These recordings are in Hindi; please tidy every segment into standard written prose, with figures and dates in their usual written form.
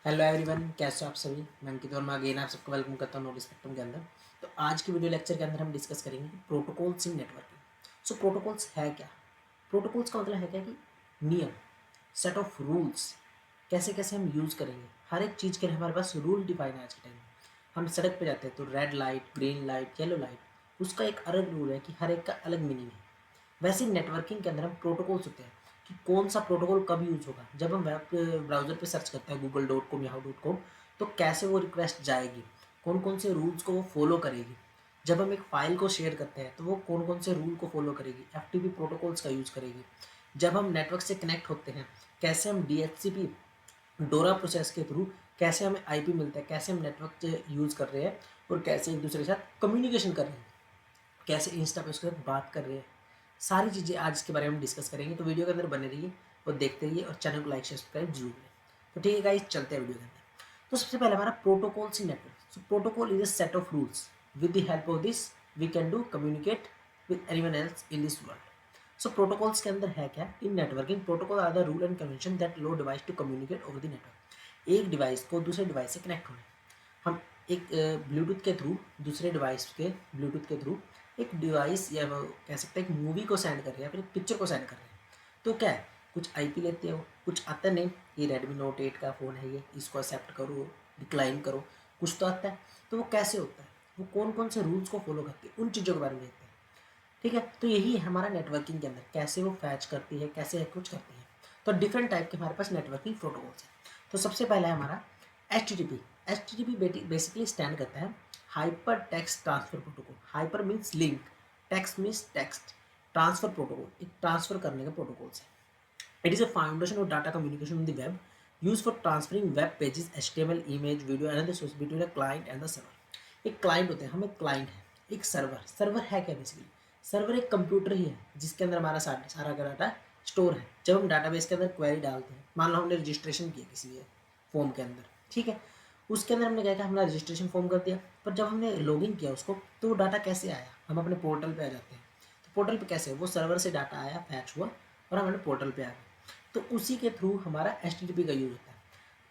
हेलो एवरीवन, कैसे हो आप सभी। मैं अंकित वर्मा अगेन आप सबको वेलकम करता हूँ नोटिस स्पेक्ट्रम के अंदर। तो आज की वीडियो लेक्चर के अंदर हम डिस्कस करेंगे protocols in networking. So protocols है क्या। प्रोटोकॉल्स का मतलब है क्या कि नियम, सेट ऑफ रूल्स, कैसे कैसे हम यूज़ करेंगे। हर एक चीज़ के लिए हमारे पास रूल डिफाइन है आज के टाइम में। हम सड़क पे जाते हैं तो red light, green light, yellow light, उसका एक अलग रूल है कि हर एक का अलग मीनिंग है। वैसे नेटवर्किंग के अंदर हम प्रोटोकॉल्स होते हैं कि कौन सा प्रोटोकॉल कब यूज़ होगा। जब हम वेब ब्राउज़र पे सर्च करते हैं google.com yahoo.com, तो कैसे वो रिक्वेस्ट जाएगी, कौन कौन से रूल्स को वो फॉलो करेगी। जब हम एक फ़ाइल को शेयर करते हैं तो वो कौन कौन से रूल को फॉलो करेगी, एफ प्रोटोकॉल्स का यूज़ करेगी। जब हम नेटवर्क से कनेक्ट होते हैं, कैसे हम DHCP डोरा प्रोसेस के थ्रू कैसे हमें IP मिलता है, कैसे हम नेटवर्क यूज़ कर रहे हैं और कैसे एक दूसरे के साथ कम्युनिकेशन कर रहे हैं, कैसे इंस्टा पे उसके साथ बात कर रहे हैं। सारी चीज़ें आज इसके बारे में हम डिस्कस करेंगे। तो वीडियो के अंदर बने रहिए और देखते रहिए और चैनल को लाइक शेयर सब्सक्राइब जरूर करें। तो ठीक है गाइस, चलते हैं वीडियो के अंदर। तो सबसे पहले हमारा protocols in network. So protocol is a set of rules with the help of this we can do communicate with anyone else in this world. So protocols के अंदर है क्या in networking. Protocol are the rule and convention that allow device to communicate over the network. एक डिवाइस को दूसरे डिवाइस से कनेक्ट होना। हम एक ब्लूटूथ के थ्रू दूसरे डिवाइस के ब्लूटूथ के थ्रू एक डिवाइस या वो कह सकते हैं एक मूवी को सेंड कर रहे हैं या फिर एक पिक्चर को सेंड कर रहे हैं। तो क्या है, कुछ IP लेते हो, कुछ आता नहीं, ये Redmi Note 8 का फ़ोन है, ये इसको एक्सेप्ट करो, डिक्लाइन करो, कुछ तो आता है। तो वो कैसे होता है, वो कौन कौन से रूल्स को फॉलो करती है, उन चीज़ों के बारे में देखते हैं। ठीक है, तो यही है हमारा नेटवर्किंग के अंदर, कैसे वो फैच करती है, कैसे कुछ करती है। तो डिफरेंट टाइप के हमारे पास नेटवर्किंग प्रोटोकॉल्स है। तो सबसे पहला है हमारा HTTP। HTTP बेसिकली स्टैंड करता है hyper text transfer protocol. Hyper means link, text means text, transfer protocol एक ट्रांसफर करने का प्रोटोकॉल्स है। It is a foundation of data communication on the web, use for transferring web pages, HTML, image, video and source between a client and the server. एक क्लाइंट होते हैं, हम एक क्लाइंट है, एक सर्वर। सर्वर है क्या बेसिकली, सर्वर एक कंप्यूटर ही है जिसके अंदर हमारा सारा का डाटा स्टोर है। जब हम डाटाबेस के अंदर क्वेरी डालते हैं, मान लो हमने रजिस्ट्रेशन किया किसी फॉर्म के अंदर, ठीक है, उसके अंदर हमने क्या किया, हमने रजिस्ट्रेशन फॉर्म कर दिया, पर जब हमने लॉगिन किया उसको तो वो डाटा कैसे आया, हम अपने पोर्टल पे आ जाते हैं। तो पोर्टल पे कैसे, वो सर्वर से डाटा आया, फैच हुआ और हमारे पोर्टल पे आ गया। तो उसी के थ्रू हमारा HTTP का यूज़ होता है।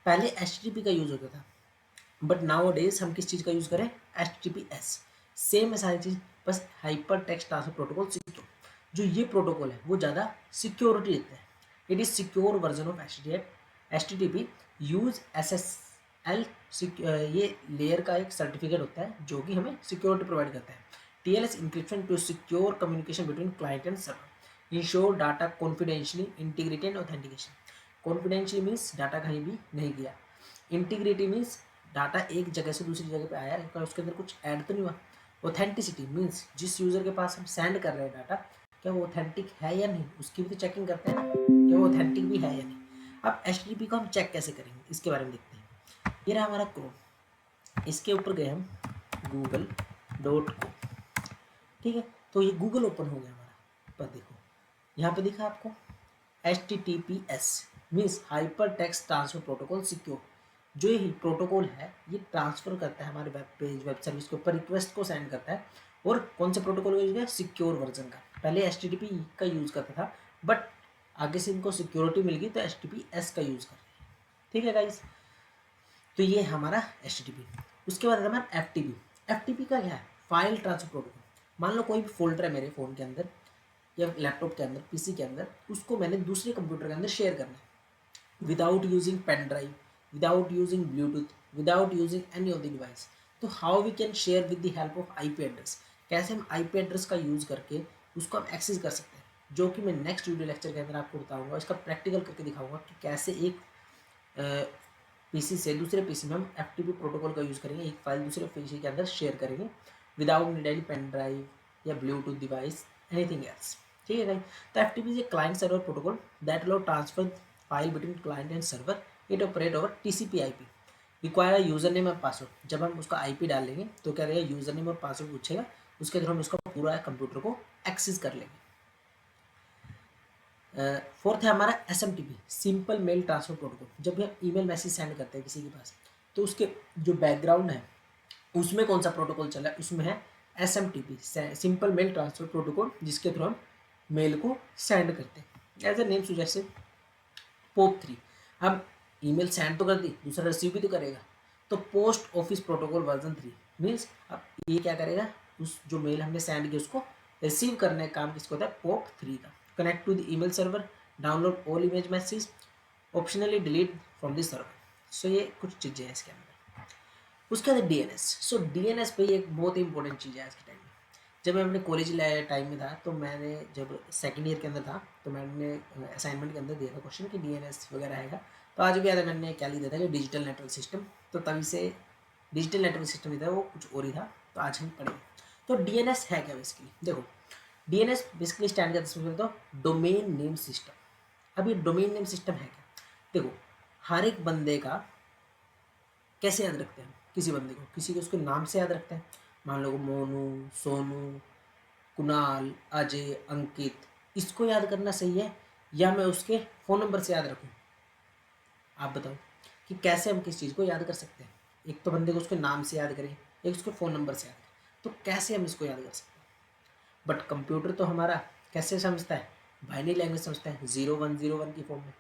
पहले HTTP का यूज़ होता था, बट नाउ डेज हम किस चीज़ का यूज़ करें, HTTPS। सेम है सारी चीज़, बस hyper text transfer protocol secure. जो ये प्रोटोकॉल है वो ज़्यादा सिक्योरिटी देता है। It is secure version of HTTP use SSL। ये लेयर का एक सर्टिफिकेट होता है जो कि हमें सिक्योरिटी प्रोवाइड करता है। TLS encryption to secure communication between client and server, ensure data confidentiality, integrity and authentication. Confidentiality means data कहीं भी नहीं गया, इंटीग्रिटी मीन्स डाटा एक जगह से दूसरी जगह पे आया है, उसके अंदर कुछ ऐड तो नहीं हुआ। ऑथेंटिसिटी मीन्स जिस यूज़र के पास हम सेंड कर रहे हैं डाटा, क्या वो ऑथेंटिक है या नहीं, उसकी भी तो चेकिंग करते हैं ना, क्या वो ऑथेंटिक भी है या नहीं। अब HTTP को हम चेक कैसे करेंगे, इसके बारे में देखते हैं। ये रहा हमारा क्रोम, इसके ऊपर गए हम google.com, ठीक है, तो ये गूगल ओपन हो गया हमारा। पर देखो यहाँ पे दिखा आपको HTTPS means hyper text transfer protocol secure. जो ये प्रोटोकॉल है ये ट्रांसफर करता है हमारे वेब पेज, वेब सर्विस के ऊपर रिक्वेस्ट को सेंड करता है। और कौन से प्रोटोकॉल का यूज किया, सिक्योर वर्जन का। पहले HTTP का यूज करता था, बट आगे से इनको सिक्योरिटी मिल गई तो HTTPS का यूज कर रहे हैं। ठीक है गाइस, तो ये हमारा HTTP। उसके बाद हमारा FTP। FTP का क्या है, फाइल ट्रांसफर प्रोटोकॉल। मान लो कोई भी फोल्डर है मेरे फ़ोन के अंदर या लैपटॉप के अंदर, PC के अंदर, उसको मैंने दूसरे कंप्यूटर के अंदर शेयर करना है without using pen drive, without using bluetooth, without using any of the device. तो how we can share with the help of IP address. कैसे हम IP एड्रेस का यूज़ करके उसको हम एक्सेस कर सकते हैं, जो कि मैं नेक्स्ट वीडियो लेक्चर के अंदर आपको बताऊंगा। इसका प्रैक्टिकल करके दिखाऊंगा कि कैसे एक PC से दूसरे PC में हम FTP प्रोटोकॉल का यूज़ करेंगे, एक फाइल दूसरे PC के अंदर शेयर करेंगे without need any pen drive या ब्लूटूथ डिवाइस, एनीथिंग एल्स। ठीक है भाई, तो FTP is a client server protocol that allow transfer file between client and server. It operate over TCP/IP, require a user name और पासवर्ड। जब हम उसका IP डालेंगे तो क्या रहेगा, यूजर नेम और पासवर्ड पूछेगा, उसके थ्रू हम उसका पूरा कंप्यूटर को एक्सेस कर लेंगे। फोर्थ है हमारा SMTP, simple mail transfer protocol. जब भी हम ईमेल मैसेज सेंड करते हैं किसी के पास, तो उसके जो बैकग्राउंड है उसमें कौन सा प्रोटोकॉल चला है, उसमें है SMTP, simple mail transfer protocol, जिसके थ्रू हम मेल को सेंड करते हैं। As a name suggest, POP3। अब ईमेल सेंड तो कर दी, दूसरा रिसीव भी तो करेगा। तो post office protocol version 3 means अब ये क्या करेगा, उस जो मेल हमने सेंड किया उसको रिसीव करने का काम किसको होता है, पोर्ट 3 का। Connect to the email server, download all image message, optionally delete from the server. So ये कुछ चीज़ें हैं इसके अंदर। उसके बाद डीएनएस। सो डीएनएस पे एक बहुत ही इंपॉर्टेंट चीज़ है आज के टाइम में। जब मैं अपने कॉलेज टाइम में था, तो मैंने जब सेकंड ईयर के अंदर था, तो मैंने असाइनमेंट के अंदर दिया था क्वेश्चन कि डीएनएस वगैरह है। तो आज भी याद है मैंने क्या लिखा था कि डिजिटल नेटवर्क सिस्टम। तो तभी से डिजिटल नेटवर्क सिस्टम ही था, वो कुछ और ही था। तो आज हम पढ़ेंगे तो डीएनएस है क्या बेसिकली। देखो डीएनएस बेसिकली स्टैंड करता है तो डोमेन नेम सिस्टम। अब ये डोमेन नेम सिस्टम है क्या, देखो हर एक बंदे का कैसे याद रखते हैं, किसी बंदे को किसी को उसके नाम से याद रखते हैं। मान लो मोनू, सोनू, कुणाल, अजय, अंकित, इसको याद करना सही है या मैं उसके फ़ोन नंबर से याद रखूं। आप बताओ कि कैसे हम किस चीज़ को याद कर सकते हैं। एक तो बंदे को उसके नाम से याद करें, एक उसके फ़ोन नंबर से याद करें, तो कैसे हम इसको याद कर सकते हैं। बट कंप्यूटर तो हमारा कैसे समझता है, बाइनरी लैंग्वेज समझता है, 0101 की फॉर्म में।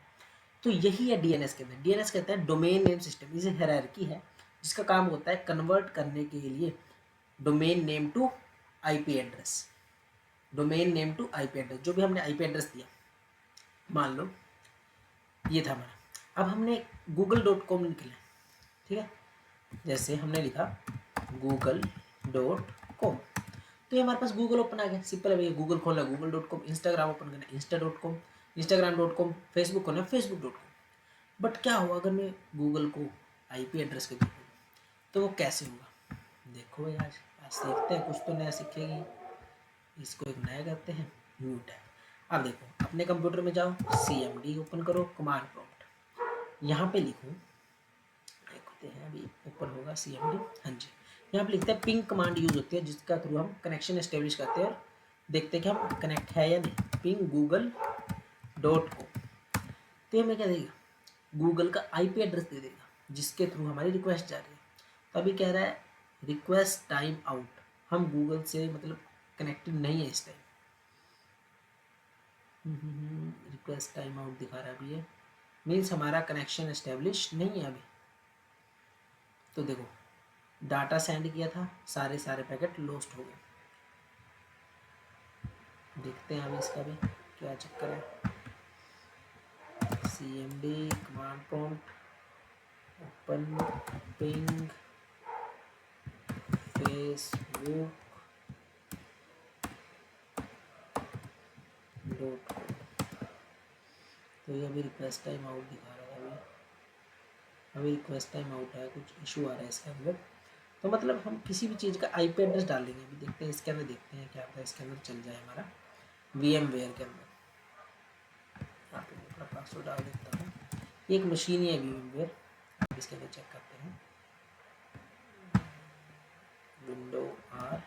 तो यही है डीएनएस के अंदर। डीएनएस कहता है डोमेन नेम सिस्टम। इसे हायरार्की है जिसका काम होता है कन्वर्ट करने के लिए domain name to IP address. Domain name to IP address, जो भी हमने आईपी एड्रेस दिया, मान लो ये था हमारा। अब हमने google.com निकला, ठीक है। जैसे हमने लिखा google.com, तो ये हमारे पास गूगल ओपन आ गया। सिंपल है भैया, गूगल खोलना google.com, इंस्टाग्राम ओपन करना insta.com, instagram.com, फेसबुक खोलना facebook.com। बट क्या हुआ अगर मैं गूगल को आईपी एड्रेस के दूँ, तो वो कैसे होगा। देखो भाई आज सीखते हैं, कुछ तो नया सीखेगी। इसको एक नया करते हैं, न्यू टैब। अब देखो अपने कंप्यूटर में जाओ, CMD ओपन करो, कमांड प्रॉम्प्ट यहाँ पे लिखूँ, देखते हैं अभी ओपन होगा CMD। हाँ जी, यहाँ पे लिखते हैं पिंग कमांड यूज होती है, जिसका थ्रू हम कनेक्शन एस्टेब्लिश करते हैं और देखते हैं कि हम कनेक्ट है या नहीं। पिंग google.com, तो हमें क्या देगा, गूगल का आईपी एड्रेस दे देगा जिसके थ्रू हमारी रिक्वेस्ट जा रही है। तो अभी कह रहा है रिक्वेस्ट टाइम आउट, हम गूगल से मतलब कनेक्टेड नहीं है इस टाइम। रिक्वेस्ट टाइम आउट दिखा रहा है अभी, ये मीन्स हमारा कनेक्शन एस्टेब्लिश नहीं है अभी। तो देखो डाटा सेंड किया था, सारे पैकेट लॉस्ट हो गए। देखते हैं अभी इसका भी क्या चक्कर है। CMD command prompt open ping Facebook dot com. तो ये अभी रिक्वेस्ट टाइम आउट दिखा रहा है। अभी रिक्वेस्ट टाइम आउट है, कुछ इशू आ रहा है इसके अंदर। तो मतलब हम किसी भी चीज़ का आईपी एड्रेस डालेंगे, अभी देखते हैं इसके अंदर, देखते हैं क्या होता है इसके अंदर। चल जाए हमारा VMware के अंदर, यहाँ पे मैं अपना पासवर्ड डाल देता हूँ। एक मशीन ही है VMware, आप इसके अंदर चेक करते हैं। विंडो R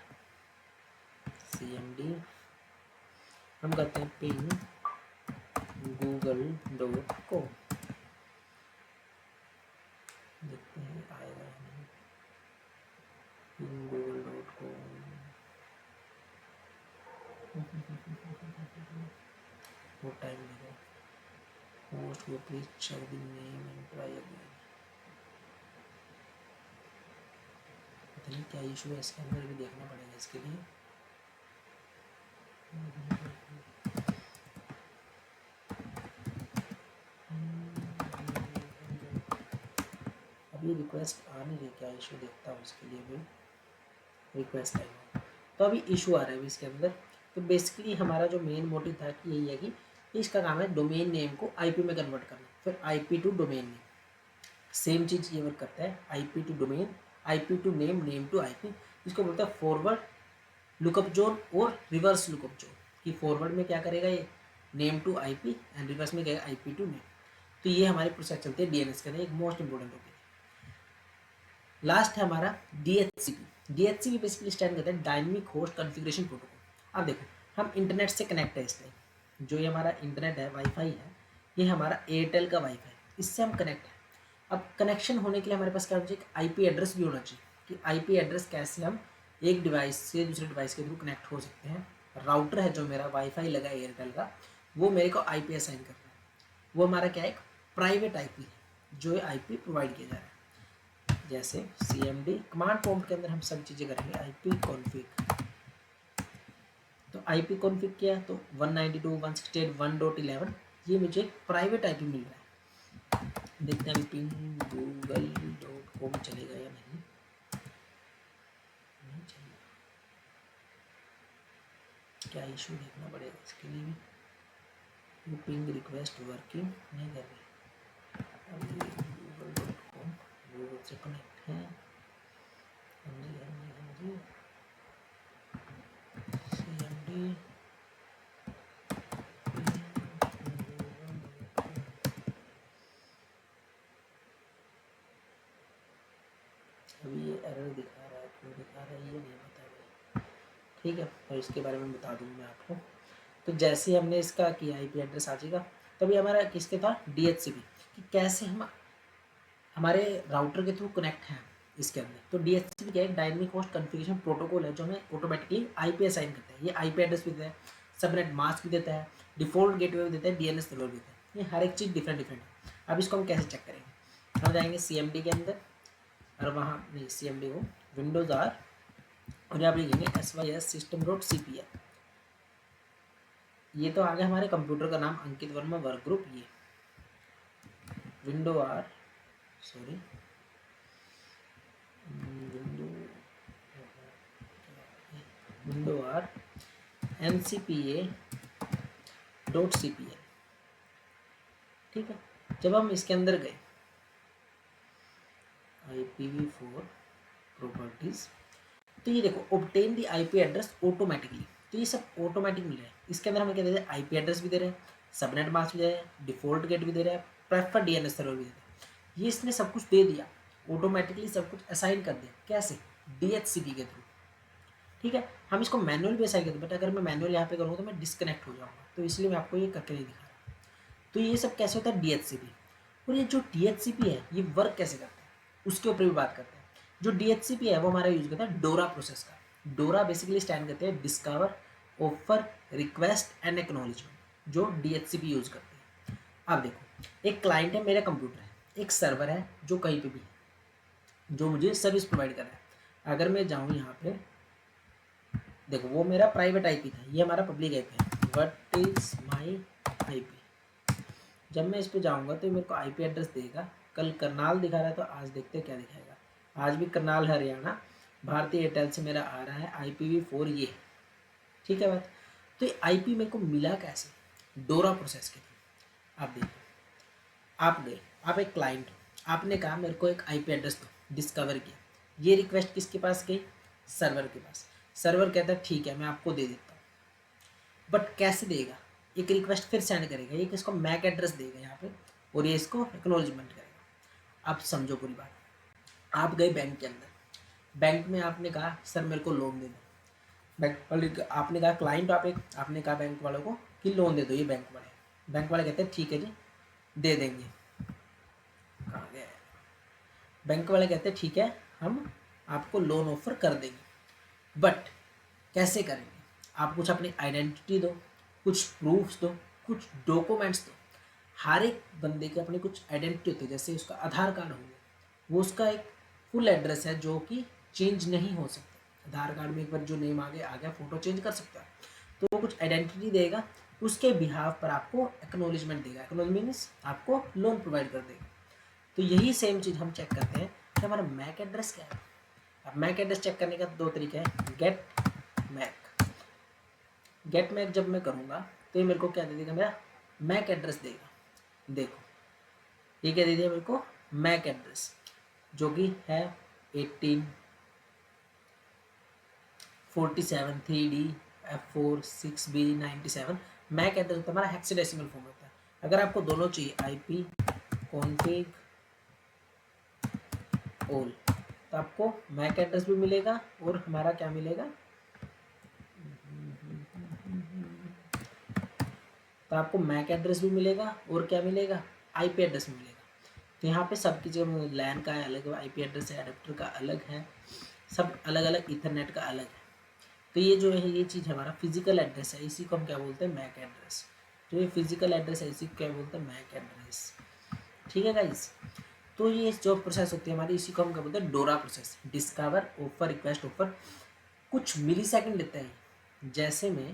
CMD, हम करते हैं पिंग google.com, देखते हैं आएगा या नहीं। पिंग google.com, वो टाइम लगा। होस्ट वो please check the name and try again. पता नहीं क्या इशू है इसके अंदर, भी देखना पड़ेगा इसके लिए। अभी रिक्वेस्ट आ नहीं रही, क्या इशू देखता हूँ उसके लिए भी। रिक्वेस्ट आएगा तो अभी इशू आ रहा है अभी इसके अंदर। तो बेसिकली हमारा जो मेन मोटिव था कि यही है कि इसका काम है डोमेन नेम को आईपी में कन्वर्ट करना, फिर IP to domain name. Same चीज़ ये वर्क करता है, IP to domain, IP to name, name to IP. इसको बोलता है फॉरवर्ड लुकअप जोन और रिवर्स लुकअप जोन। कि फॉरवर्ड में क्या करेगा ये, name to IP, and reverse में कहेगा आईपी टू नेम। तो ये हमारी प्रोसेस चलती है डीएनएस के अंदर, एक मोस्ट इंपॉर्टेंट टॉपिक। लास्ट है हमारा DHCP। DHCP बेसिकली स्टैंड करता है डायनेमिक होस्ट कॉन्फ़िगरेशन प्रोटोकॉल। अब देखो हम इंटरनेट से कनेक्ट है, इस टाइम जो ये हमारा इंटरनेट है, वाईफाई है, ये हमारा एयरटेल का वाईफाई, इससे हम कनेक्ट है। अब कनेक्शन होने के लिए हमारे पास क्या होना चाहिए, आईपी एड्रेस भी होना चाहिए। कि आईपी एड्रेस कैसे हम एक डिवाइस से दूसरे डिवाइस के थ्रू कनेक्ट हो सकते हैं। राउटर है जो मेरा वाईफाई लगा है एयरटेल का, वो मेरे को आईपी असाइन कर रहा है, वो हमारा क्या है, एक प्राइवेट आईपी है। जो आईपी प्रोवाइड किया जा रहा है। जैसे cmd कमांड प्रॉम्प्ट के अंदर हम सब चीज़ें करेंगे ip कॉन्फ़िग। तो ip कॉन्फ़िग किया तो 192.168.1.11 ये मुझे प्राइवेट आईपी मिल रहा है। देखते हैं अभी पिंग google.com चलेगा या नहीं, नहीं चलेगा, क्या इशू देखना पड़ेगा इसके लिए भी। पिंग रिक्वेस्ट वर्किंग नहीं कर रही। अभी google.com गूगल से कनेक्ट है। हाँ जी हाँ जी हाँ जी cmd अभी ये एरर दिखा रहा है, क्यों दिखा रहा है ये नहीं पता भाई। ठीक है, और इसके बारे में बता दूँगा मैं आपको। तो जैसे ही हमने इसका किया आईपी एड्रेस आ जाएगा, तभी हमारा किसके था DHCP कि कैसे हम हमारे राउटर के थ्रू कनेक्ट हैं इसके अंदर। तो DHCP क्या है, डायनेमिक होस्ट कॉन्फ़िगरेशन प्रोटोकॉल है जो हमें ऑटोमेटिकली आईपी असाइन करता है। ये आईपी एड्रेस भी देता है, सबनेट मास्क भी देता है, डिफ़ॉल्ट गेटवे भी देता है, DNS सर्वर भी देता है। ये हर एक चीज़ डिफरेंट डिफरेंट है। अब इसको हम कैसे चेक करेंगे, हम जाएंगे CMD के अंदर और वहाँ नहीं CMD को विंडोज़ R और यहाँ पर लिखेंगे sys system.cpl। ये तो आ गया हमारे कंप्यूटर का नाम, अंकित वर्मा वर्क ग्रुप। ये window R sorry window R ncpa.cpl। ठीक है, जब हम इसके अंदर गए IPv4 प्रॉपर्टीज, तो ये देखो obtain the IP address automatically. तो ये सब ऑटोमेटिक मिल रहा है। इसके अंदर हमें क्या दे रहे हैं, आईपी एड्रेस भी दे रहे हैं, सबनेट मास्क भी दे रहे हैं, डिफॉल्ट गेट भी दे रहे हैं, प्रेफर्ड DNS सर्वर भी दे रहे हैं। ये इसने सब कुछ दे दिया, ऑटोमेटिकली सब कुछ असाइन कर दिया। कैसे, DHCP के थ्रू। ठीक है, हम इसको मैनुअल भी असाइन करते हैं, बट अगर मैं मैनुअल यहाँ पे करूँगा तो मैं डिस्कनेक्ट हो जाऊँगा, तो इसलिए मैं आपको ये करके नहीं दिखा रहा। तो ये सब कैसे होता है DHCP। और ये जो DHCP है ये वर्क कैसे करता है उसके ऊपर भी बात करते हैं। जो DHCP है वो हमारा यूज करता है डोरा प्रोसेस का। डोरा बेसिकली स्टैंड करते हैं discover, offer, request and acknowledgement, जो DHCP यूज करते हैं। अब देखो, एक क्लाइंट है, मेरा कंप्यूटर है, एक सर्वर है जो कहीं पे भी है, जो मुझे सर्विस प्रोवाइड कर रहा है। अगर मैं जाऊँ यहाँ पे, देखो वो मेरा प्राइवेट आईपी था, ये हमारा पब्लिक आईपी है। What is my IP. जब मैं इस पे जाऊँगा तो मेरे को आईपी एड्रेस देगा। कल करनाल दिखा रहा है, तो आज देखते हैं क्या दिखाएगा। आज भी करनाल हरियाणा भारतीय एयरटेल से मेरा आ रहा है IPv4 ये। ठीक है बात। तो ये आईपी मेरे को मिला कैसे, डोरा प्रोसेस के थ्रू। आप देखो, आप गए, आप एक क्लाइंट हो, आपने कहा मेरे को एक आईपी एड्रेस दो, डिस्कवर किया। ये रिक्वेस्ट किसके पास गई, सर्वर के पास। सर्वर कहता है ठीक है मैं आपको दे देता हूँ, बट कैसे देगा, एक रिक्वेस्ट फिर सेंड करेगा, एक इसको मैक एड्रेस देगा यहाँ पे, और ये इसको एक्नॉलेजमेंट करेगा। अब समझो पूरी बात। आप गए बैंक के अंदर, बैंक में आपने कहा सर मेरे को लोन दे दो। बैंक वाले आपने कहा क्लाइंट, आपने कहा बैंक वालों को कि लोन दे दो। ये बैंक वाले कहते हैं ठीक है जी दे देंगे। कहाँ गए, बैंक वाले कहते हैं ठीक है हम आपको लोन ऑफर कर देंगे, बट कैसे करेंगे, आप कुछ अपनी आइडेंटिटी दो, कुछ प्रूफ्स दो, कुछ डॉक्यूमेंट्स दो। हर एक बंदे की अपनी कुछ आइडेंटिटी होती है, जैसे उसका आधार कार्ड हो गया, वो उसका एक फुल एड्रेस है जो कि चेंज नहीं हो सकता। आधार कार्ड में एक बार जो नेम आ गया फ़ोटो चेंज कर सकता है। तो वो कुछ आइडेंटिटी देगा, उसके बिहाफ पर आपको एक्नॉलेजमेंट देगा। एक्नॉलेजमेंट मीन्स आपको लोन प्रोवाइड कर देगा। तो यही सेम चीज़ हम चेक करते हैं कि हमारा मैक एड्रेस क्या है। अब मैक एड्रेस चेक करने का दो तरीका है, गेट मैक जब मैं करूँगा तो ये मेरे को क्या दे देगा, मेरा मैक एड्रेस देगा। देखो ये क्या दे दिया मेरे को, मैक एड्रेस, जो कि है 1847 3D F4 6B97। Mac address होता है हमारा हेक्साडेसिमल फॉर्म होता है। अगर आपको दोनों चाहिए IP कॉन्फ़िग ऑल, तो आपको मैक एड्रेस भी मिलेगा और हमारा क्या मिलेगा, तो आपको मैक एड्रेस भी मिलेगा और क्या मिलेगा, IP एड्रेस भी मिलेगा। तो यहाँ पे सब चीज़ें, लैन का अलग IP एड्रेस है, एडेप्टर का अलग है, सब अलग अलग, ईथरनेट का अलग है। तो ये जो है ये चीज़ हमारा फिजिकल एड्रेस है, इसी को हम क्या बोलते हैं, मैक एड्रेस। तो ये फिजिकल एड्रेस है, इसी को क्या बोलते हैं, मैक एड्रेस। ठीक है गाइस। तो ये जो प्रोसेस होती है हमारी, इसी को हम क्या बोलते हैं, डोरा process, discover offer request offer. कुछ मिली सेकेंड लेता है। जैसे मैं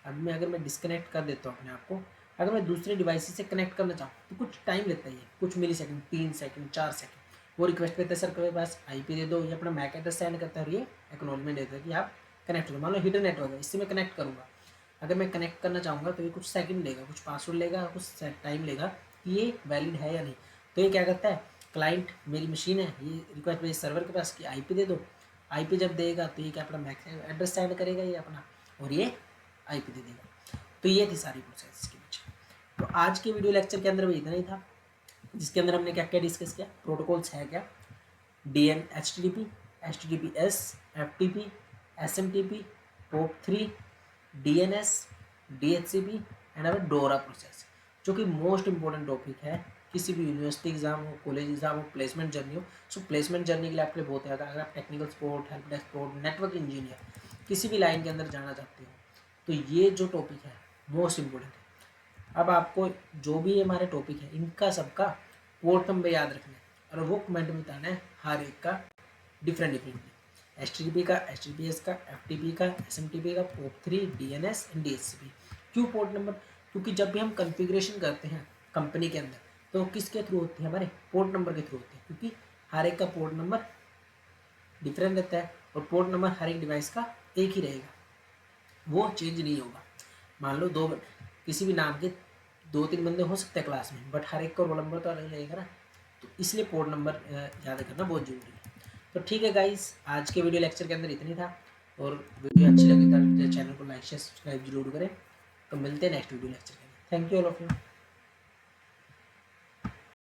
अब अगर मैं डिस्कनेक्ट कर देता हूँ अपने आप को, अगर मैं दूसरे डिवाइस से कनेक्ट करना चाहूँ तो कुछ टाइम लेता है, कुछ मिली सेकेंड, 3 सेकेंड 4 सेकेंड। वो रिक्वेस्ट करता है, सर के पास IP दे दो, ये अपना मैक एड्रेस सेंड करता है और ये एक्नॉलेजमेंट देता है कि आप कनेक्ट हो। मान लो हिडन नेटवर्क है, इससे मैं कनेक्ट करूँगा, अगर मैं कनेक्ट करना चाहूँगा तो ये कुछ सेकंड लेगा, कुछ पासवर्ड लेगा, कुछ टाइम लेगा कि ये वैलिड है या नहीं। तो ये क्या करता है, क्लाइंट मेरी मशीन है, ये रिक्वेस्ट भेज सर्वर के पास कि IP दे दो। IP जब देगा तो ये क्या अपना मैक एड्रेस सेंड करेगा ये अपना, और ये IP दे देगा। तो ये थी सारी प्रोसेस इसके पीछे। तो आज के वीडियो लेक्चर के अंदर भी इतना ही था, जिसके अंदर हमने क्या क्या डिस्कस किया, प्रोटोकॉल्स है क्या, DN HTTP, HTTPS, FTP, SMTP, POP3, DNS, DHCP and our डोरा प्रोसेस, जो कि मोस्ट इंपॉर्टेंट टॉपिक है। किसी भी यूनिवर्सिटी एग्जाम हो, कॉलेज एग्जाम हो, प्लेसमेंट जर्नी हो, सो प्लेसमेंट जर्नी के लिए आपके लिए बहुत है। अगर आप technical support, help desk support, network engineer, किसी भी लाइन के अंदर जाना चाहते हो तो ये जो टॉपिक है मोस्ट इंपॉर्टेंट है। अब आपको जो भी हमारे टॉपिक है इनका सबका पोर्ट नंबर याद रखना है और वो कमेंट में बताना है हर एक का डिफरेंट डिफरेंटली। HTTP का, HTTPS का, FTP का, SMTP का, POP3, DNS एंड DHCP। क्यों पोर्ट नंबर? क्योंकि जब भी हम कॉन्फ़िगरेशन करते हैं कंपनी के अंदर तो किसके थ्रू होती है, हमारे पोर्ट नंबर के थ्रू होती है, क्योंकि हर एक का पोर्ट नंबर डिफरेंट रहता है और पोर्ट नंबर हर एक डिवाइस का एक ही रहेगा, वो चेंज नहीं होगा। मान लो किसी भी नाम के 2-3 बंदे हो सकते हैं क्लास में, बट हर एक का रोल नंबर तो अलग रहेगा ना, तो इसलिए पोर्ट नंबर याद करना बहुत जरूरी है। तो ठीक है गाइस, आज के वीडियो लेक्चर के अंदर इतनी था, और वीडियो अच्छी लगी तो चैनल को लाइक शेयर सब्सक्राइब जरूर करें। तो मिलते हैं नेक्स्ट वीडियो लेक्चर के अंदर। Thank you all of you.